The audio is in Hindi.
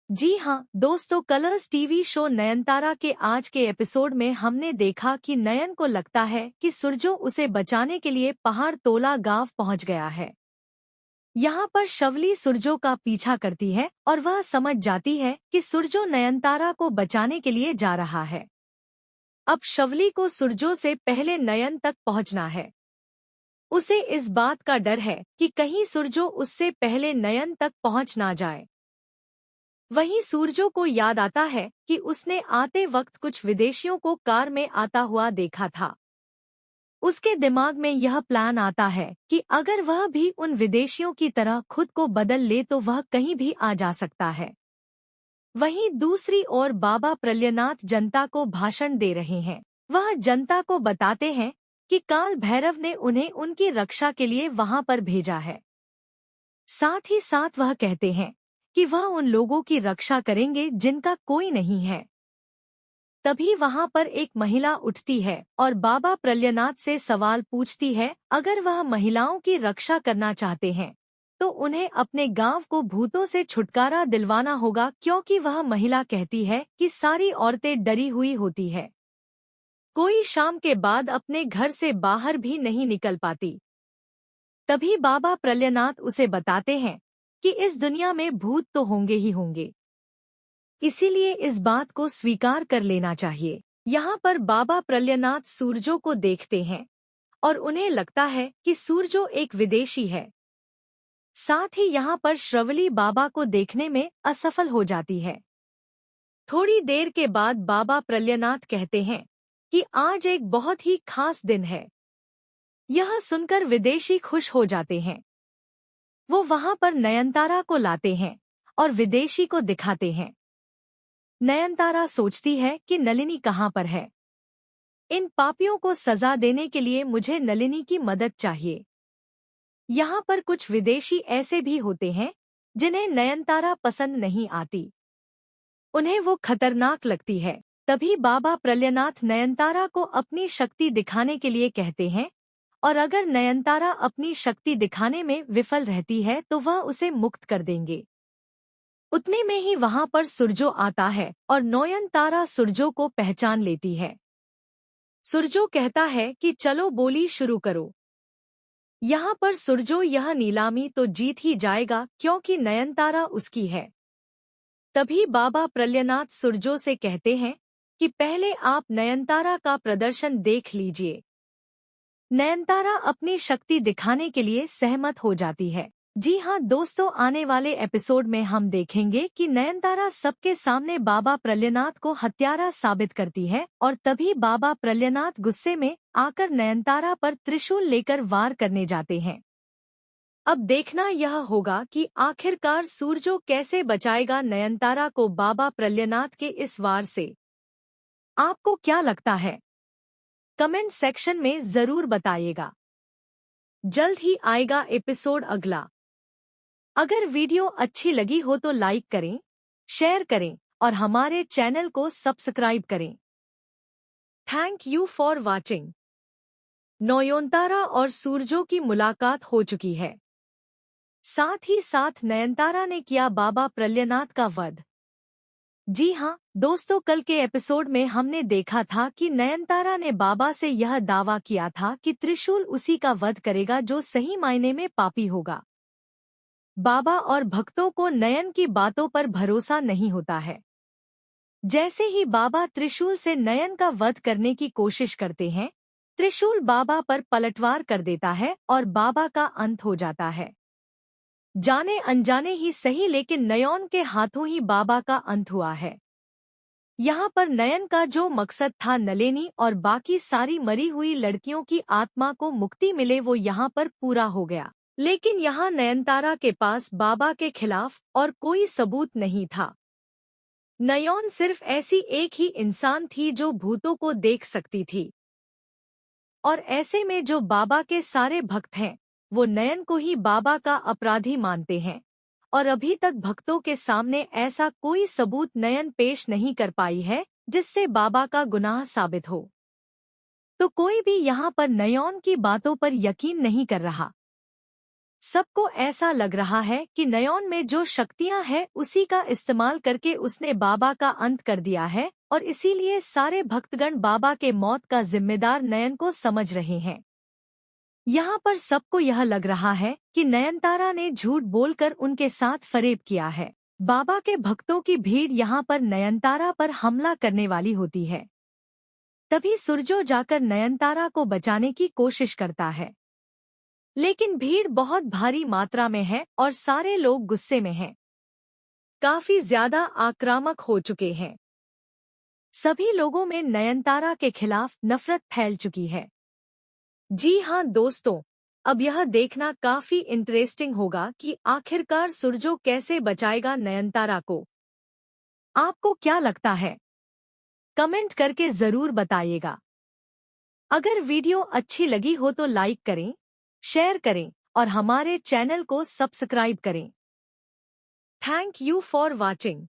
जी हाँ दोस्तों, कलर्स टीवी शो नयनतारा के आज के एपिसोड में हमने देखा कि नयन को लगता है कि सुरजो उसे बचाने के लिए पहाड़ तोला गांव पहुंच गया है। यहाँ पर शवली सुरजो का पीछा करती है और वह समझ जाती है कि सुरजो नयनतारा को बचाने के लिए जा रहा है। अब शवली को सुरजो से पहले नयन तक पहुंचना है। उसे इस बात का डर है कि कहीं सुरजो उससे पहले नयन तक पहुंच ना जाए। वहीं सूरजो को याद आता है कि उसने आते वक्त कुछ विदेशियों को कार में आता हुआ देखा था। उसके दिमाग में यह प्लान आता है कि अगर वह भी उन विदेशियों की तरह खुद को बदल ले तो वह कहीं भी आ जा सकता है। वहीं दूसरी ओर बाबा प्रलयनाथ जनता को भाषण दे रहे हैं। वह जनता को बताते हैं कि काल भैरव ने उन्हें उनकी रक्षा के लिए वहां पर भेजा है। साथ ही साथ वह कहते हैं कि वह उन लोगों की रक्षा करेंगे जिनका कोई नहीं है। तभी वहां पर एक महिला उठती है और बाबा प्रलयनाथ से सवाल पूछती है, अगर वह महिलाओं की रक्षा करना चाहते हैं तो उन्हें अपने गांव को भूतों से छुटकारा दिलवाना होगा, क्योंकि वह महिला कहती है कि सारी औरतें डरी हुई होती है। कोई शाम के बाद अपने घर से बाहर भी नहीं निकल पाती। तभी बाबा प्रलयनाथ उसे बताते हैं कि इस दुनिया में भूत तो होंगे ही होंगे, इसीलिए इस बात को स्वीकार कर लेना चाहिए। यहाँ पर बाबा प्रलयनाथ सूरजो को देखते हैं और उन्हें लगता है कि सूरजो एक विदेशी है। साथ ही यहाँ पर श्रवली बाबा को देखने में असफल हो जाती है। थोड़ी देर के बाद बाबा प्रलयनाथ कहते हैं कि आज एक बहुत ही खास दिन है। यह सुनकर विदेशी खुश हो जाते हैं। वो वहां पर नयनतारा को लाते हैं और विदेशी को दिखाते हैं। नयनतारा सोचती है कि नलिनी कहाँ पर है। इन पापियों को सजा देने के लिए मुझे नलिनी की मदद चाहिए। यहाँ पर कुछ विदेशी ऐसे भी होते हैं जिन्हें नयनतारा पसंद नहीं आती। उन्हें वो खतरनाक लगती है। तभी बाबा प्रलयनाथ नयनतारा को अपनी शक्ति दिखाने के लिए कहते हैं और अगर नयनतारा अपनी शक्ति दिखाने में विफल रहती है तो वह उसे मुक्त कर देंगे। उतने में ही वहां पर सुरजो आता है और नयनतारा सुरजो को पहचान लेती है। सुरजो कहता है कि चलो बोली शुरू करो। यहाँ पर सुरजो यह नीलामी तो जीत ही जाएगा क्योंकि नयनतारा उसकी है। तभी बाबा प्रलयनाथ सुरजो से कहते हैं कि पहले आप नयनतारा का प्रदर्शन देख लीजिए। नयनतारा अपनी शक्ति दिखाने के लिए सहमत हो जाती है। जी हाँ दोस्तों, आने वाले एपिसोड में हम देखेंगे कि नयनतारा सबके सामने बाबा प्रलयनाथ को हत्यारा साबित करती है और तभी बाबा प्रलयनाथ गुस्से में आकर नयनतारा पर त्रिशूल लेकर वार करने जाते हैं। अब देखना यह होगा कि आखिरकार सूरजो कैसे बचाएगा नयनतारा को बाबा प्रलयनाथ के इस वार से। आपको क्या लगता है? कमेंट सेक्शन में जरूर बताइएगा। जल्द ही आएगा एपिसोड अगला। अगर वीडियो अच्छी लगी हो तो लाइक करें, शेयर करें और हमारे चैनल को सब्सक्राइब करें। Thank you for watching. Nayanthara और सूरजो की मुलाकात हो चुकी है। साथ ही साथ नयनतारा ने किया बाबा प्रलयनाथ का वध। जी हाँ दोस्तों, कल के एपिसोड में हमने देखा था कि नयनतारा ने बाबा से यह दावा किया था कि त्रिशूल उसी का वध करेगा जो सही मायने में पापी होगा। बाबा और भक्तों को नयन की बातों पर भरोसा नहीं होता है। जैसे ही बाबा त्रिशूल से नयन का वध करने की कोशिश करते हैं, त्रिशूल बाबा पर पलटवार कर देता है और बाबा का अंत हो जाता है। जाने अनजाने ही सही, लेकिन नयन के हाथों ही बाबा का अंत हुआ है। यहाँ पर नयन का जो मकसद था नलिनी और बाकी सारी मरी हुई लड़कियों की आत्मा को मुक्ति मिले, वो यहाँ पर पूरा हो गया। लेकिन यहाँ नयनतारा के पास बाबा के खिलाफ और कोई सबूत नहीं था। नयन सिर्फ ऐसी एक ही इंसान थी जो भूतों को देख सकती थी, और ऐसे में जो बाबा के सारे भक्त हैं वो नयन को ही बाबा का अपराधी मानते हैं, और अभी तक भक्तों के सामने ऐसा कोई सबूत नयन पेश नहीं कर पाई है जिससे बाबा का गुनाह साबित हो। तो कोई भी यहाँ पर नयन की बातों पर यकीन नहीं कर रहा। सबको ऐसा लग रहा है कि नयन में जो शक्तियां हैं उसी का इस्तेमाल करके उसने बाबा का अंत कर दिया है और इसीलिए सारे भक्तगण बाबा के मौत का जिम्मेदार नयन को समझ रहे हैं। यहाँ पर सबको यह लग रहा है कि नयनतारा ने झूठ बोलकर उनके साथ फरेब किया है। बाबा के भक्तों की भीड़ यहाँ पर नयनतारा पर हमला करने वाली होती है। तभी सुरजो जाकर नयनतारा को बचाने की कोशिश करता है, लेकिन भीड़ बहुत भारी मात्रा में है और सारे लोग गुस्से में हैं। काफी ज्यादा आक्रामक हो चुके हैं। सभी लोगों में नयनतारा के खिलाफ नफरत फैल चुकी है। जी हाँ दोस्तों, अब यह देखना काफी इंटरेस्टिंग होगा कि आखिरकार सुरजो कैसे बचाएगा नयनतारा को। आपको क्या लगता है? कमेंट करके जरूर बताइएगा। अगर वीडियो अच्छी लगी हो तो लाइक करें, शेयर करें और हमारे चैनल को सब्सक्राइब करें। Thank you for watching.